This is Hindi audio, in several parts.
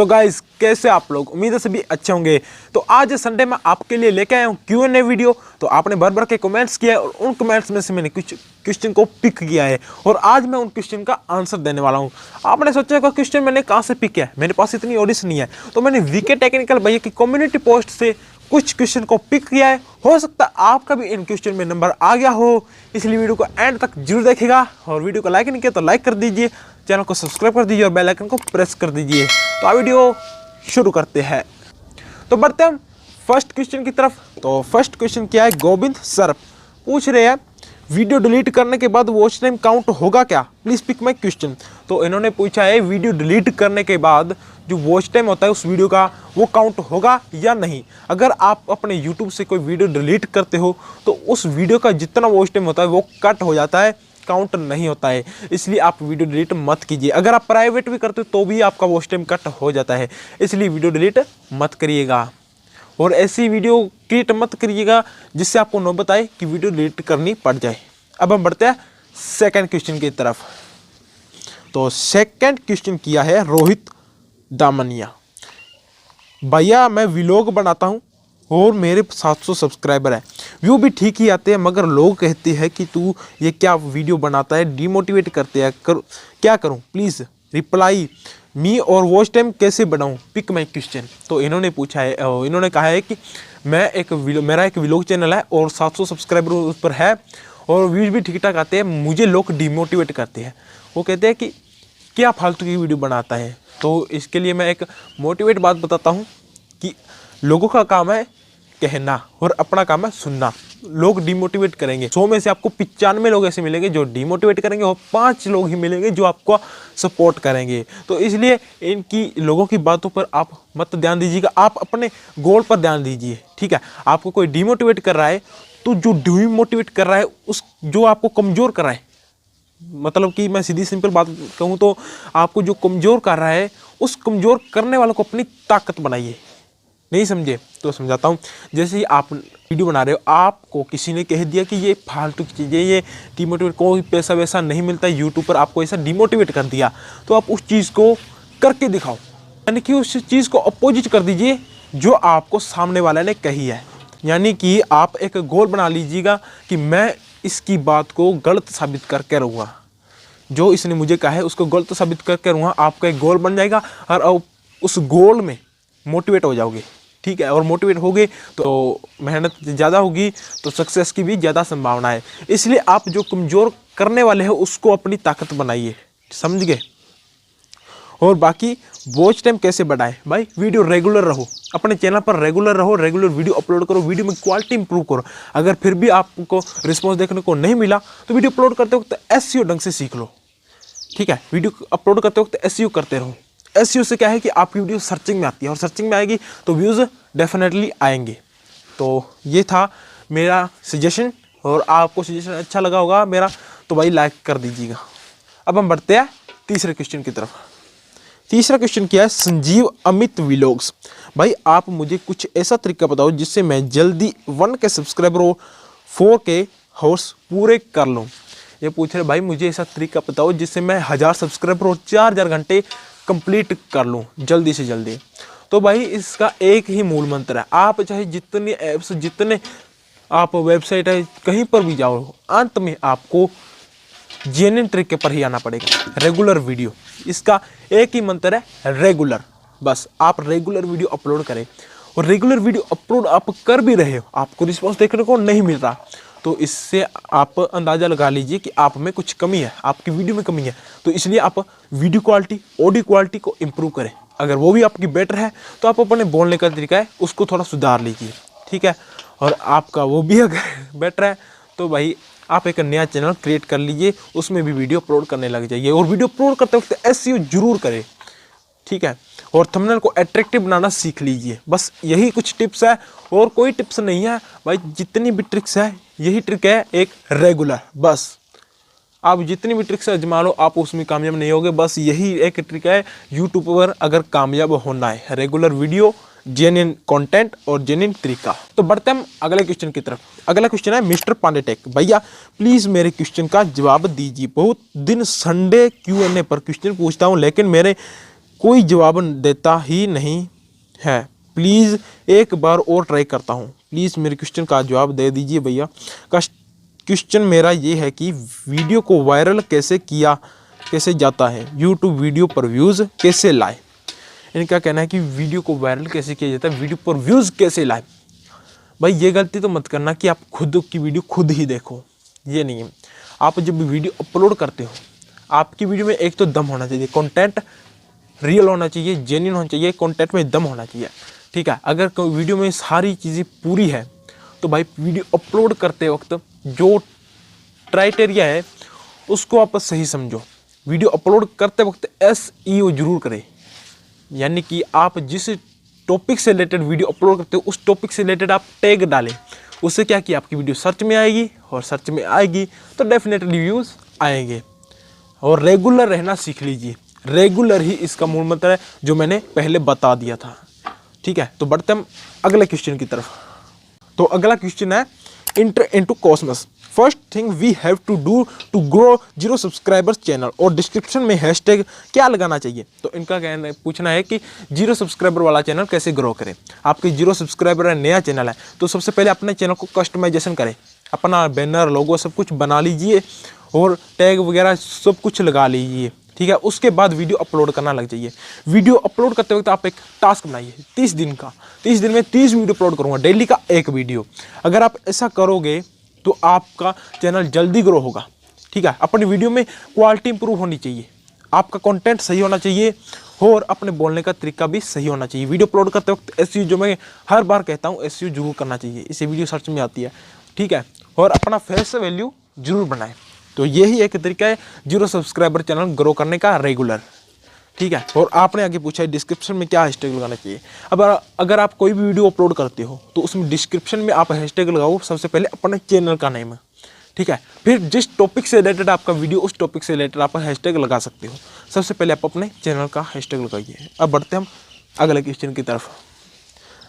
सो गाइस, कैसे आप लोग? उम्मीद है सभी अच्छे होंगे। तो आज संडे में आपके लिए लेके आया हूँ Q&A वीडियो। तो आपने भर भर के कमेंट्स किए और उन कमेंट्स में से मैंने कुछ क्वेश्चन को पिक किया है और आज मैं उन क्वेश्चन का आंसर देने वाला हूँ। आपने सोचा होगा क्वेश्चन मैंने कहाँ से पिक किया है, मेरे पास इतनी ऑडियंस नहीं है, तो मैंने वीके टेक्निकल भैया की कम्युनिटी पोस्ट से कुछ क्वेश्चन को पिक किया है। हो सकता है आपका भी इन क्वेश्चन में नंबर आ गया हो, इसलिए वीडियो को एंड तक जरूर देखिएगा। और वीडियो को लाइक नहीं किया तो लाइक कर दीजिए, चैनल को सब्सक्राइब कर दीजिए और बेल आइकन को प्रेस कर दीजिए। तो आ वीडियो शुरू करते हैं। तो बढ़ते हैं फर्स्ट क्वेश्चन की तरफ। तो फर्स्ट क्वेश्चन क्या है, गोविंद सर पूछ रहे हैं वीडियो डिलीट करने के बाद वॉच टाइम काउंट होगा क्या, प्लीज़ पिक माई क्वेश्चन। तो इन्होंने पूछा है वीडियो डिलीट करने के बाद जो वॉच टाइम होता है उस वीडियो का वो काउंट होगा या नहीं। अगर आप अपने यूट्यूब से कोई वीडियो डिलीट करते हो तो उस वीडियो का जितना वॉच टाइम होता है वो कट हो जाता है, काउंट नहीं होता है। इसलिए आप वीडियो डिलीट मत कीजिए। अगर आप प्राइवेट भी करते हो तो भी आपका वॉच टाइम कट हो जाता है, इसलिए वीडियो डिलीट मत करिएगा। और ऐसी वीडियो क्रिएट मत करिएगा जिससे आपको नौबत आए कि वीडियो डिलीट करनी पड़ जाए। अब हम बढ़ते हैं सेकंड क्वेश्चन की तरफ। तो सेकंड क्वेश्चन किया है रोहित दामनिया। भैया मैं व्लॉग बनाता हूँ और मेरे 700 सब्सक्राइबर है, व्यू भी ठीक ही आते हैं, मगर लोग कहते हैं कि तू ये क्या वीडियो बनाता है, डिमोटिवेट करते हैं, क्या करूँ प्लीज़ रिप्लाई मी और वॉच टाइम कैसे बढ़ाऊँ, पिक माई क्वेश्चन। तो इन्होंने पूछा है, इन्होंने कहा है कि मेरा एक व्लॉग चैनल है और 700 सब्सक्राइबर उस पर है और व्यूज़ भी ठीक ठाक आते हैं, मुझे लोग डिमोटिवेट करते हैं। वो कहते हैं कि क्या फालतू की वीडियो बनाता है। तो इसके लिए मैं एक मोटिवेट बात बताता हूँ कि लोगों का काम है कहना और अपना काम है सुनना। लोग डिमोटिवेट करेंगे, 100 में से आपको 95 लोग ऐसे मिलेंगे जो डिमोटिवेट करेंगे और 5 लोग ही मिलेंगे जो आपको सपोर्ट करेंगे। तो इसलिए इनकी लोगों की बातों पर आप मत ध्यान दीजिएगा, आप अपने गोल पर ध्यान दीजिए। ठीक है, आपको कोई डिमोटिवेट कर रहा है तो जो डिमोटिवेट कर रहा है उस जो आपको कमज़ोर कर रहा है, मतलब कि मैं सीधी सिंपल बात कहूँ तो आपको जो कमज़ोर कर रहा है उस कमज़ोर करने वालों को अपनी ताकत बनाइए। नहीं समझे तो समझाता हूँ। जैसे ही आप वीडियो बना रहे हो, आपको किसी ने कह दिया कि ये फालतू की चीज़ें, ये डिमोटिवेट, कोई पैसा वैसा नहीं मिलता यूट्यूब पर, आपको ऐसा डिमोटिवेट कर दिया, तो आप उस चीज़ को करके दिखाओ, यानी कि उस चीज़ को अपोजिट कर दीजिए जो आपको सामने वाले ने कही है। यानी कि आप एक गोल बना लीजिएगा कि मैं इसकी बात को गलत साबित करके रहूँगा, जो इसने मुझे कहा है उसको गलत साबित करके रहूँगा। आपका एक गोल बन जाएगा और उस गोल में मोटिवेट हो जाओगे। ठीक है, और मोटिवेट होगे तो मेहनत ज़्यादा होगी तो सक्सेस की भी ज़्यादा संभावना है। इसलिए आप जो कमज़ोर करने वाले हो उसको अपनी ताकत बनाइए, समझ गए। और बाकी वॉच टाइम कैसे बढ़ाएं, भाई वीडियो रेगुलर रहो, अपने चैनल पर रेगुलर रहो, रेगुलर वीडियो अपलोड करो, वीडियो में क्वालिटी इंप्रूव करो। अगर फिर भी आपको रिस्पॉन्स देखने को नहीं मिला तो वीडियो अपलोड करते वक्त एसईओ ढंग से सीख लो। ठीक है, वीडियो अपलोड करते वक्त एसईओ करते रहो। एसईओ से क्या है कि आपकी वीडियो सर्चिंग में आती है और सर्चिंग में आएगी तो व्यूज़ डेफिनेटली आएंगे। तो ये था मेरा सजेशन, और आपको सजेशन अच्छा लगा होगा मेरा तो भाई लाइक कर दीजिएगा। अब हम बढ़ते हैं तीसरे क्वेश्चन की तरफ। तीसरा क्वेश्चन क्या है, संजीव अमित व्लॉग्स। भाई आप मुझे कुछ ऐसा तरीका बताओ जिससे मैं जल्दी 1K सब्सक्राइबर और 4K हॉर्स पूरे कर लूँ। ये पूछ रहे भाई मुझे ऐसा तरीका बताओ जिससे मैं 1000 सब्सक्राइबर और 4000 घंटे कंप्लीट कर लूँ जल्दी से जल्दी। तो भाई इसका एक ही मूल मंत्र है, आप चाहे जितने ऐप्स, जितने आप वेबसाइट है, कहीं पर भी जाओ, अंत में आपको जेन्युइन तरीके पर ही आना पड़ेगा, रेगुलर वीडियो। इसका एक ही मंत्र है, रेगुलर। बस आप रेगुलर वीडियो अपलोड करें, और रेगुलर वीडियो अपलोड आप कर भी रहे हो, आपको रिस्पॉन्स देखने को नहीं मिल रहा, तो इससे आप अंदाज़ा लगा लीजिए कि आप में कुछ कमी है, आपकी वीडियो में कमी है। तो इसलिए आप वीडियो क्वालिटी, ऑडियो क्वालिटी को इम्प्रूव करें। अगर वो भी आपकी बेटर है तो आप अपने बोलने का तरीका है उसको थोड़ा सुधार लीजिए। ठीक है, और आपका वो भी अगर बेटर है तो भाई आप एक नया चैनल क्रिएट कर लीजिए, उसमें भी वीडियो अपलोड करने लग जाइए। और वीडियो अपलोड करते वक्त एसईओ जरूर करें। ठीक है, और थंबनेल को अट्रैक्टिव बनाना सीख लीजिए। बस यही कुछ टिप्स है, और कोई टिप्स नहीं है भाई, जितनी भी ट्रिक्स है यही ट्रिक है, एक रेगुलर। बस आप जितनी भी ट्रिक्स आजमा लो, आप उसमें कामयाब नहीं होगे। बस यही एक ट्रिक है यूट्यूब पर अगर कामयाब होना है, रेगुलर वीडियो, जेन्युइन कंटेंट और जेन्युइन तरीका। तो बढ़ते हम अगले क्वेश्चन की तरफ। अगला क्वेश्चन है मिस्टर पांडे टेक। भैया प्लीज़ मेरे क्वेश्चन का जवाब दीजिए। बहुत दिन संडे Q&A पर क्वेश्चन पूछता हूँ, लेकिन मेरे कोई जवाब देता ही नहीं है, प्लीज़ एक बार और ट्राई करता हूँ, प्लीज़ मेरे क्वेश्चन का जवाब दे दीजिए भैया। क्वेश्चन मेरा ये है कि वीडियो को वायरल कैसे जाता है, यूट्यूब वीडियो पर व्यूज़ कैसे लाए। इनका कहना है कि वीडियो को वायरल कैसे किया जाता है, वीडियो पर व्यूज़ कैसे लाए। भाई ये गलती तो मत करना कि आप खुद की वीडियो खुद ही देखो, ये नहीं है। आप जब वीडियो अपलोड करते हो, आपकी वीडियो में एक तो दम होना चाहिए, कंटेंट रियल होना चाहिए, जेन्युइन होना चाहिए, कंटेंट में दम होना चाहिए, ठीक है। अगर वीडियो में सारी चीज़ें पूरी है तो भाई वीडियो अपलोड करते वक्त जो क्राइटेरिया है उसको आप सही समझो। वीडियो अपलोड करते वक्त SEO जरूर करें, यानी कि आप जिस टॉपिक से रिलेटेड वीडियो अपलोड करते हो उस टॉपिक से रिलेटेड आप टैग डालें। उससे क्या कि आपकी वीडियो सर्च में आएगी, और सर्च में आएगी तो डेफिनेटली व्यूज़ आएंगे। और रेगुलर रहना सीख लीजिए, रेगुलर ही इसका मूल मंत्र है, जो मैंने पहले बता दिया था, ठीक है। तो बढ़ते हम अगले क्वेश्चन की तरफ। तो अगला क्वेश्चन है enter into cosmos, first thing we have to do to grow 0 subscribers channel, और डिस्क्रिप्शन में हैशटैग क्या लगाना चाहिए। तो इनका कहना पूछना है कि 0 सब्सक्राइबर वाला चैनल कैसे ग्रो करें। आपके 0 सब्सक्राइबर है, नया चैनल है, तो सबसे पहले अपने चैनल को कस्टमाइजेशन करें, अपना बैनर लोगो सब कुछ बना लीजिए और टैग वगैरह सब कुछ लगा लीजिए, ठीक है। उसके बाद वीडियो अपलोड करना लग जाइए। वीडियो अपलोड करते वक्त आप एक टास्क बनाइए 30 दिन का, 30 दिन में 30 वीडियो अपलोड करूँगा, डेली का एक वीडियो। अगर आप ऐसा करोगे तो आपका चैनल जल्दी ग्रो होगा, ठीक है। अपनी वीडियो में क्वालिटी इंप्रूव होनी चाहिए, आपका कंटेंट सही होना चाहिए, और अपने बोलने का तरीका भी सही होना चाहिए। वीडियो अपलोड करते वक्त SEO, जो मैं हर बार कहता हूँ, SEO जरूर करना चाहिए, इससे वीडियो सर्च में आती है, ठीक है। और अपना फेस वैल्यू जरूर बनाएं। तो यही एक तरीका है 0 सब्सक्राइबर चैनल ग्रो करने का, रेगुलर, ठीक है। और आपने आगे पूछा है डिस्क्रिप्शन में क्या हैशटैग लगाना चाहिए। अब अगर आप कोई भी वीडियो अपलोड करते हो तो उसमें डिस्क्रिप्शन में आप हैशटैग लगाओ सबसे पहले अपने चैनल का नेम, ठीक है। फिर जिस टॉपिक से रिलेटेड आपका वीडियो, उस टॉपिक से रिलेटेड आप हैशटैग लगा सकते हो। सबसे पहले आप अपने चैनल का हैशटैग लगाइए। अब बढ़ते हम अगले क्वेश्चन की तरफ।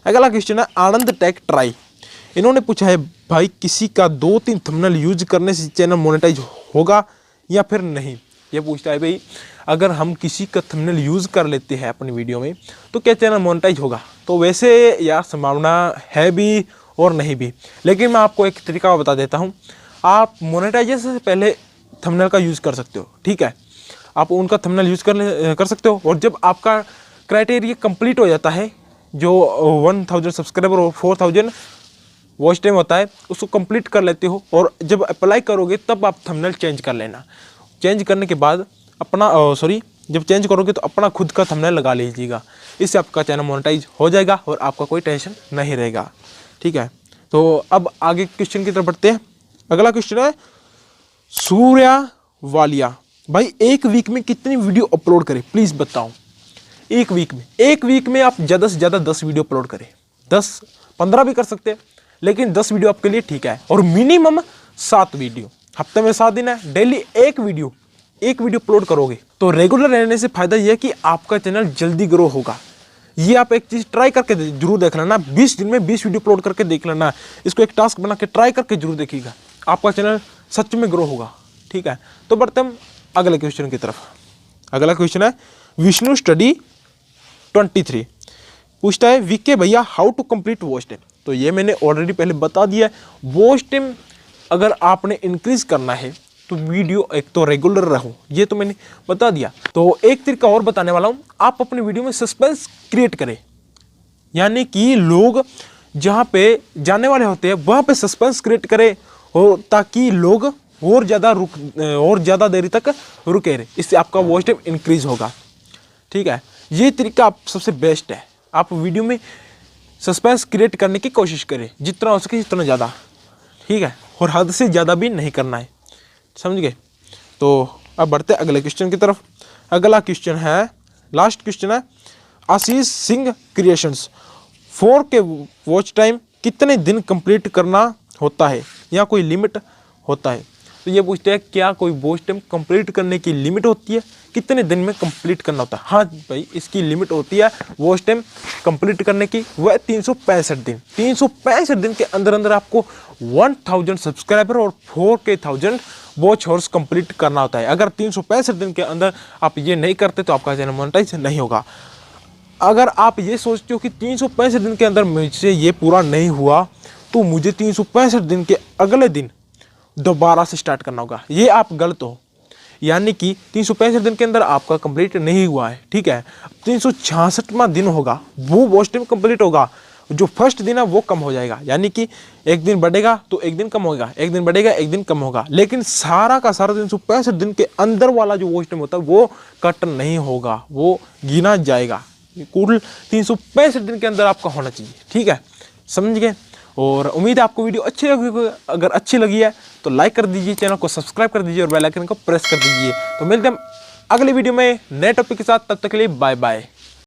अगला क्वेश्चन है आनंद टेक ट्राई। इन्होंने पूछा है भाई किसी का 2-3 थंबनेल यूज करने से चैनल मोनेटाइज होगा या फिर नहीं। ये पूछता है भाई अगर हम किसी का थंबनेल यूज़ कर लेते हैं अपनी वीडियो में तो क्या चैनल मोनेटाइज होगा। तो वैसे यार संभावना है भी और नहीं भी, लेकिन मैं आपको एक तरीका बता देता हूँ। आप मोनेटाइजेशन से पहले थंबनेल का यूज़ कर सकते हो, ठीक है। आप उनका थंबनेल यूज़ कर सकते हो, और जब आपका क्राइटेरिया कंप्लीट हो जाता है, जो 1000 सब्सक्राइबर और 4000 वॉच टाइम होता है, उसको कंप्लीट कर लेते हो, और जब अप्लाई करोगे तब आप थंबनेल चेंज कर लेना। चेंज करने के बाद जब चेंज करोगे तो अपना खुद का थंबनेल लगा लीजिएगा। इससे आपका चैनल मोनेटाइज हो जाएगा और आपका कोई टेंशन नहीं रहेगा, ठीक है। तो अब आगे क्वेश्चन की तरफ बढ़ते हैं। अगला क्वेश्चन है सूर्या वालिया, भाई एक वीक में कितनी वीडियो अपलोड करें प्लीज़ बताओ। एक वीक में आप ज़्यादा से ज़्यादा 10 वीडियो अपलोड करें, 10-15 भी कर सकते हैं, लेकिन 10 वीडियो आपके लिए ठीक है। और मिनिमम 7 वीडियो, हफ्ते में 7 दिन है, डेली एक वीडियो अपलोड करोगे तो रेगुलर रहने से फायदा यह है कि आपका चैनल जल्दी ग्रो होगा। ये आप एक चीज़ ट्राई करके जरूर देख लेना, 20 दिन में 20 वीडियो अपलोड करके देख लेना। इसको एक टास्क बना के ट्राई करके जरूर देखिएगा, आपका चैनल सच में ग्रो होगा, ठीक है। तो बढ़ते हम अगले क्वेश्चन की तरफ। अगला क्वेश्चन है विष्णु स्टडी 23 पूछता है वीके भैया how to complete watch time. तो ये मैंने ऑलरेडी पहले बता दिया है। वॉच टाइम अगर आपने इंक्रीज करना है तो वीडियो एक तो रेगुलर रहो, ये तो मैंने बता दिया। तो एक तरीका और बताने वाला हूँ, आप अपनी वीडियो में सस्पेंस क्रिएट करें, यानी कि लोग जहाँ पे जाने वाले होते हैं वहाँ पे सस्पेंस क्रिएट करें, और ताकि लोग और ज़्यादा देरी तक रुके रहे। इससे आपका वॉच टाइम इंक्रीज होगा, ठीक है। ये तरीका आप सबसे बेस्ट है। आप वीडियो में सस्पेंस क्रिएट करने की कोशिश करें, जितना हो सके जितना ज़्यादा, ठीक है। और हद से ज़्यादा भी नहीं करना है, समझ गए। तो अब बढ़ते हैं अगले क्वेश्चन की तरफ। अगला क्वेश्चन है, लास्ट क्वेश्चन है Ashish Singh creations 4K watch time कितने दिन कंप्लीट करना होता है या कोई लिमिट होता है। तो ये पूछते हैं क्या कोई वॉच टाइम कंप्लीट करने की लिमिट होती है, कितने दिन में कंप्लीट करना होता है। हाँ भाई, इसकी लिमिट होती है। वॉच टाइम कंप्लीट करने की, वह 365 दिन। 365 दिन के अंदर अंदर आपको 1000 सब्सक्राइबर और 4,000 वॉच हॉर्स कंप्लीट करना होता है। अगर 365 दिन के अंदर आप ये नहीं करते तो आपका चैनल मोनेटाइज नहीं होगा। अगर आप ये सोचते हो कि 365 दिन के अंदर मुझसे ये पूरा नहीं हुआ तो मुझे 365 दिन के अगले दिन दोबारा से स्टार्ट करना होगा, ये आप गलत हो। यानी कि 365 दिन के अंदर आपका कंप्लीट नहीं हुआ है, ठीक है। 366वां दिन होगा, वो वॉच टाइम कंप्लीट होगा। जो फर्स्ट दिन है वो कम हो जाएगा, यानी कि एक दिन बढ़ेगा तो एक दिन कम होगा, एक दिन बढ़ेगा एक दिन कम होगा, लेकिन सारा का सारा 365 दिन के अंदर वाला जो वॉच टाइम होता है वो कट नहीं होगा, वो गिना जाएगा। कुल 365 दिन के अंदर आपका होना चाहिए, ठीक है, समझ गए। और उम्मीद है आपको वीडियो अच्छी लगी। अगर अच्छी लगी है तो लाइक कर दीजिए, चैनल को सब्सक्राइब कर दीजिए और बेल आइकन को प्रेस कर दीजिए। तो मिलते हैं अगले वीडियो में नए टॉपिक के साथ, तब तक के लिए बाय बाय।